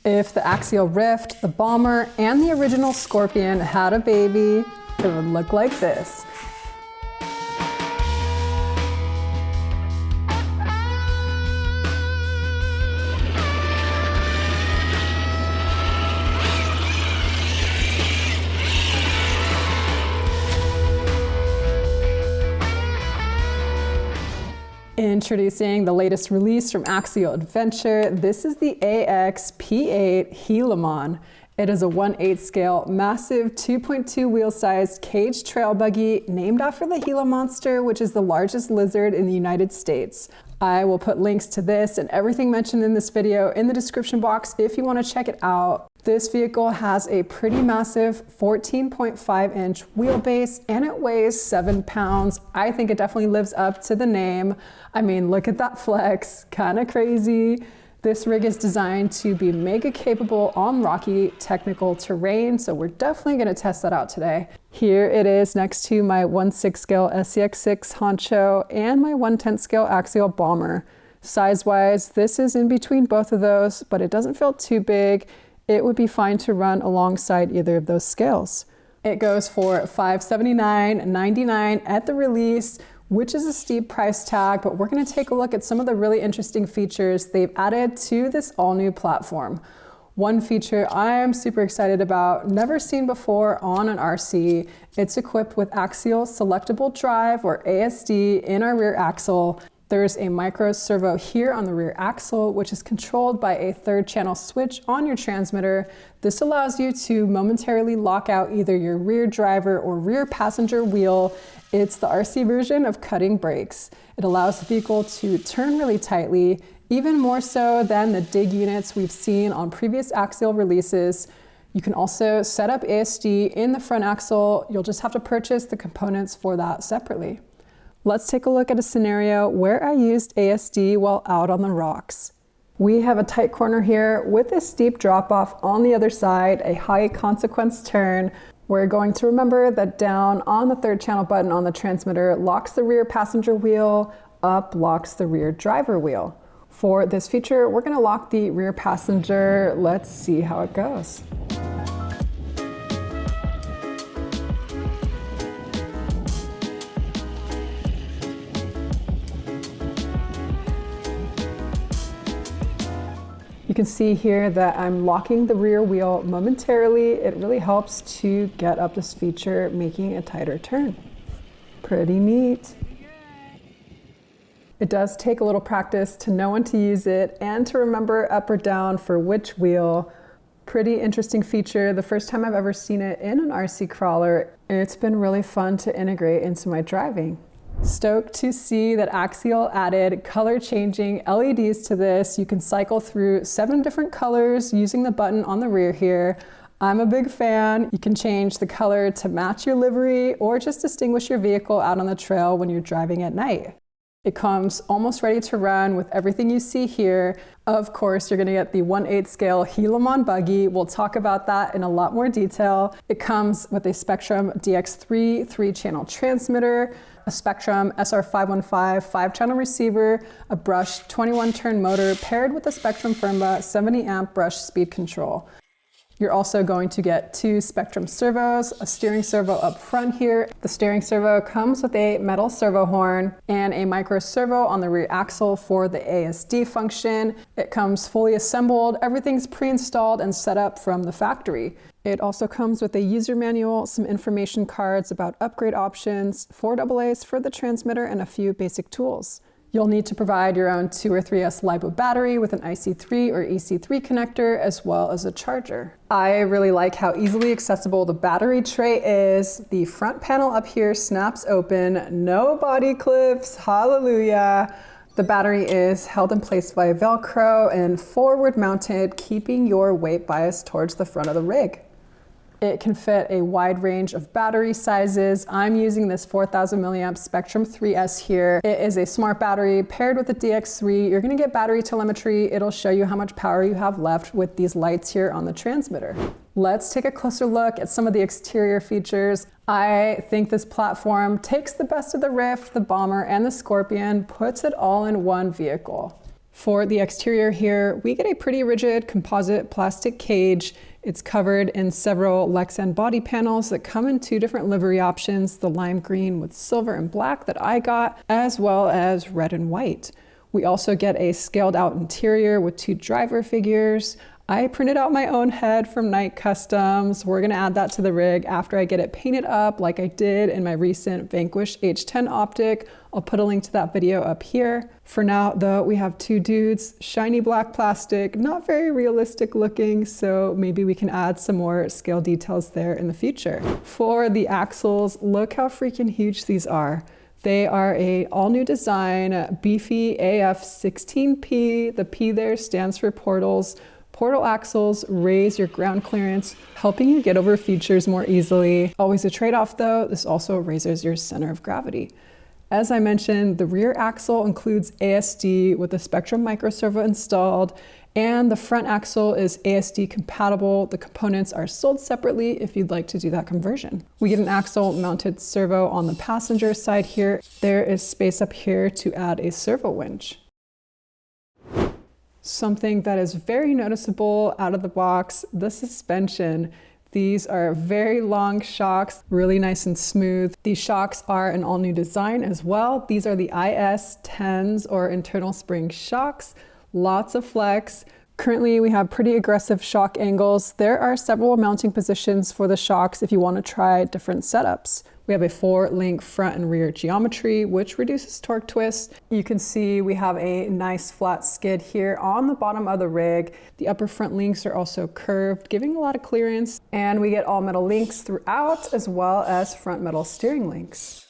If the Axial Rift, the Bomber, and the original Scorpion had a baby, it would look like this. Introducing the latest release from Axial Adventure. This is the AXP8 Gilamon. It is a 1/8 scale, massive 2.2 wheel-sized caged trail buggy named after the Gila monster, which is the largest lizard in the United States. I will put links to this and everything mentioned in this video in the description box if you want to check it out. This vehicle has a pretty massive 14.5-inch wheelbase and it weighs 7 pounds. I think it definitely lives up to the name. I mean, look at that flex, kind of crazy. This rig is designed to be mega capable on rocky technical terrain, so we're definitely going to test that out today. Here it is next to my 1/6 scale SCX6 Honcho and my 1/10 scale Axial Bomber. Size-wise, this is in between both of those, but it doesn't feel too big. It would be fine to run alongside either of those scales. It goes for $579.99 at the release, which is a steep price tag, but we're going to take a look at some of the really interesting features they've added to this all-new platform. One feature I am super excited about, never seen before on an RC, it's equipped with Axial Selectable Drive, or ASD, in our rear axle. There's a micro servo here on the rear axle, which is controlled by a 3rd channel switch on your transmitter. This allows you to momentarily lock out either your rear driver or rear passenger wheel. It's the RC version of cutting brakes. It allows the vehicle to turn really tightly, even more so than the dig units we've seen on previous Axial releases. You can also set up ASD in the front axle. You'll just have to purchase the components for that separately. Let's take a look at a scenario where I used ASD while out on the rocks. We have a tight corner here with a steep drop off on the other side, a high consequence turn. We're going to remember that down on the 3rd channel button on the transmitter locks the rear passenger wheel, up locks the rear driver wheel. For this feature, we're going to lock the rear passenger. Let's see how it goes. You can see here that I'm locking the rear wheel momentarily. It really helps to get up this feature, making a tighter turn. Pretty neat. It does take a little practice to know when to use it and to remember up or down for which wheel. Pretty interesting feature. The first time I've ever seen it in an RC crawler. It's been really fun to integrate into my driving. Stoked to see that Axial added color changing LEDs to this. You can cycle through 7 different colors using the button on the rear here. I'm a big fan. You can change the color to match your livery or just distinguish your vehicle out on the trail when you're driving at night. It comes almost ready to run with everything you see here. Of course, you're going to get the 1/8 scale Gilamon buggy. We'll talk about that in a lot more detail. It comes with a Spectrum DX3 3-channel transmitter, a Spectrum SR515 5-channel receiver, a brushed 21-turn motor paired with a Spectrum Firma 70-amp brush speed control. You're also going to get 2 Spectrum servos, a steering servo up front here. The steering servo comes with a metal servo horn and a micro servo on the rear axle for the ASD function. It comes fully assembled. Everything's pre-installed and set up from the factory. It also comes with a user manual, some information cards about upgrade options, 4 AA's for the transmitter, and a few basic tools. You'll need to provide your own 2 or 3S LiPo battery with an IC3 or EC3 connector, as well as a charger. I really like how easily accessible the battery tray is. The front panel up here snaps open, no body clips, hallelujah. The battery is held in place by Velcro and forward mounted, keeping your weight bias towards the front of the rig. It can fit a wide range of battery sizes. I'm using this 4000 milliamp Spectrum 3S here. It is a smart battery paired with the DX3. You're gonna get battery telemetry. It'll show you how much power you have left with these lights here on the transmitter. Let's take a closer look at some of the exterior features. I think this platform takes the best of the Rift, the Bomber, and the Scorpion, puts it all in one vehicle. For the exterior here, we get a pretty rigid composite plastic cage. It's covered in several Lexan body panels that come in 2 different livery options, the lime green with silver and black that I got, as well as red and white. We also get a scaled out interior with 2 driver figures. I printed out my own head from Night Customs. We're gonna add that to the rig after I get it painted up like I did in my recent Vanquish H10 optic. I'll put a link to that video up here. For now though, we have 2 dudes, shiny black plastic, not very realistic looking, so maybe we can add some more scale details there in the future. For the axles, look how freaking huge these are. They are a all-new design, beefy AF 16P. The P there stands for portals. Portal axles raise your ground clearance, helping you get over features more easily. Always a trade-off though, this also raises your center of gravity. As I mentioned, the rear axle includes ASD with the Spectrum microservo installed, and the front axle is ASD compatible. The components are sold separately if you'd like to do that conversion. We get an axle mounted servo on the passenger side here. There is space up here to add a servo winch. Something that is very noticeable out of the box, the suspension. These are very long shocks, really nice and smooth. These shocks are an all-new design as well. These are the IS10s or internal spring shocks. Lots of flex. Currently, we have pretty aggressive shock angles. There are several mounting positions for the shocks if you want to try different setups. We have a 4-link front and rear geometry, which reduces torque twist. You can see we have a nice flat skid here on the bottom of the rig. The upper front links are also curved, giving a lot of clearance. And we get all metal links throughout, as well as front metal steering links.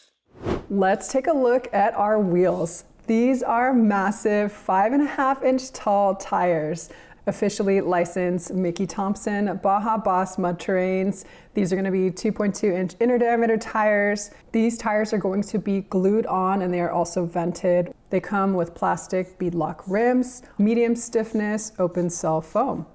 Let's take a look at our wheels. These are massive 5.5-inch tall tires. Officially licensed Mickey Thompson Baja Boss mud terrains. These are going to be 2.2-inch inner diameter tires. These tires are going to be glued on and they are also vented. They come with plastic beadlock rims, medium stiffness, open cell foam.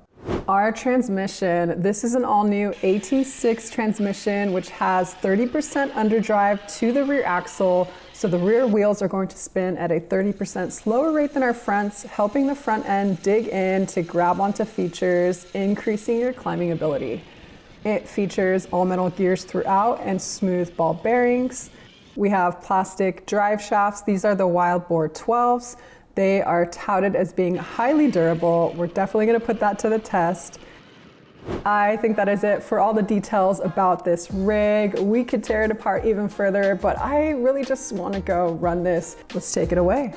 Our transmission, this is an all-new AT6 transmission which has 30% underdrive to the rear axle. So the rear wheels are going to spin at a 30% slower rate than our fronts, helping the front end dig in to grab onto features, increasing your climbing ability. It features all metal gears throughout and smooth ball bearings. We have plastic drive shafts. These are the Wild Boar 12s. They are touted as being highly durable. We're definitely going to put that to the test. I think that is it for all the details about this rig. We could tear it apart even further, but I really just want to go run this. Let's take it away.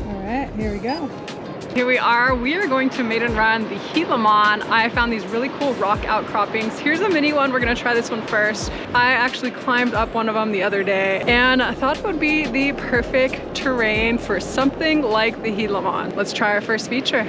All right, here we go. Here we are going to maiden run the Gilamon. I found these really cool rock outcroppings. Here's a mini one, we're gonna try this one first. I actually climbed up one of them the other day and I thought it would be the perfect terrain for something like the Gilamon. Let's try our first feature.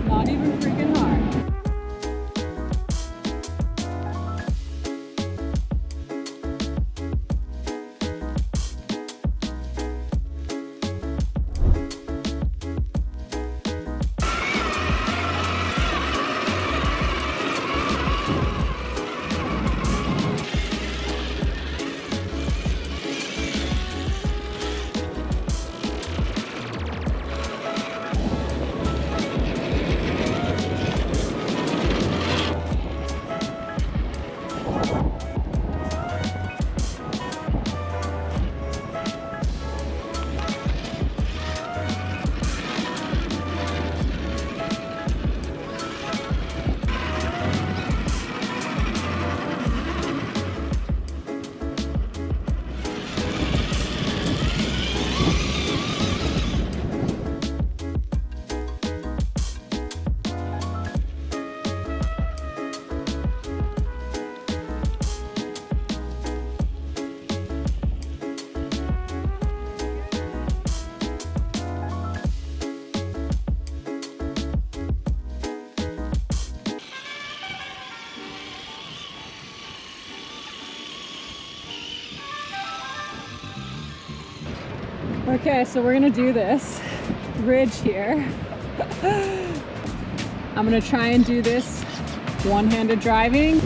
Not even freaking hard. Okay, so we're gonna do this ridge here. I'm gonna try and do this one-handed driving.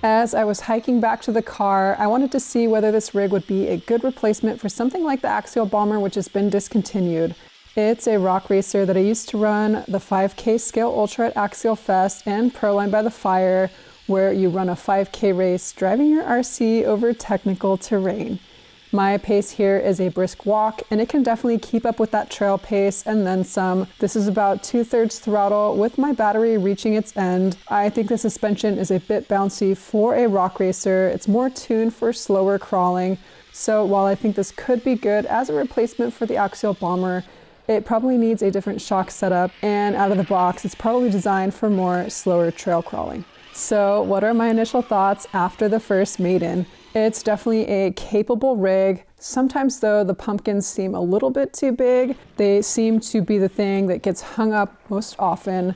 As I was hiking back to the car, I wanted to see whether this rig would be a good replacement for something like the Axial Bomber, which has been discontinued. It's a rock racer that I used to run the 5K Scale Ultra at Axial Fest and Proline by the Fire, where you run a 5K race driving your RC over technical terrain. My pace here is a brisk walk, and it can definitely keep up with that trail pace and then some. This is about 2/3 throttle with my battery reaching its end. I think the suspension is a bit bouncy for a rock racer. It's more tuned for slower crawling. So while I think this could be good as a replacement for the Axial Bomber, it probably needs a different shock setup, and out of the box, it's probably designed for more slower trail crawling. So what are my initial thoughts after the first maiden? It's definitely a capable rig. Sometimes though, the pumpkins seem a little bit too big. They seem to be the thing that gets hung up most often.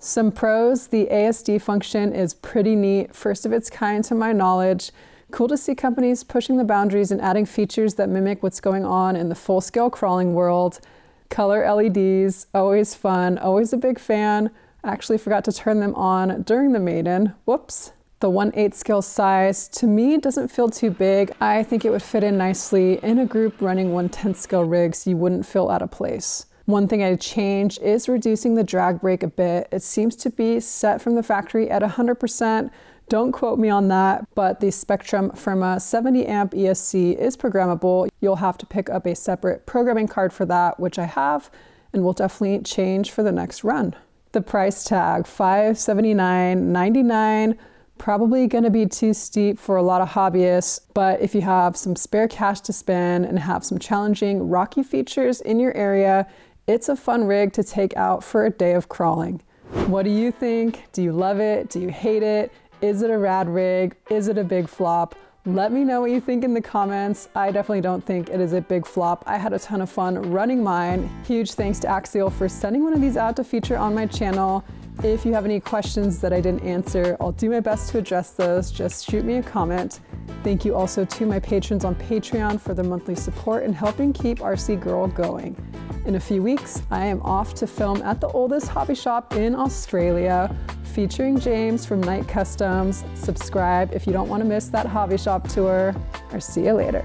Some pros, the ASD function is pretty neat, first of its kind to my knowledge. Cool to see companies pushing the boundaries and adding features that mimic what's going on in the full-scale crawling world. Color LEDs, always fun, always a big fan. I actually forgot to turn them on during the maiden, whoops. The 1/8 scale size, to me, doesn't feel too big. I think it would fit in nicely in a group running 1/10 scale rigs. You wouldn't feel out of place. One thing I'd change is reducing the drag brake a bit. It seems to be set from the factory at 100%. Don't quote me on that, but the Spectrum from a 70 amp ESC is programmable. You'll have to pick up a separate programming card for that, which I have, and will definitely change for the next run. The price tag, $579.99. Probably gonna be too steep for a lot of hobbyists, but if you have some spare cash to spend and have some challenging rocky features in your area, it's a fun rig to take out for a day of crawling. What do you think? Do you love it? Do you hate it? Is it a rad rig? Is it a big flop? Let me know what you think in the comments. I definitely don't think it is a big flop. I had a ton of fun running mine. Huge thanks to Axial for sending one of these out to feature on my channel. If you have any questions that I didn't answer, I'll do my best to address those. Just shoot me a comment. Thank you also to my patrons on Patreon for their monthly support and helping keep RC Girl going. In a few weeks, I am off to film at the oldest hobby shop in Australia, featuring James from Night Customs. Subscribe if you don't want to miss that hobby shop tour. Or see you later.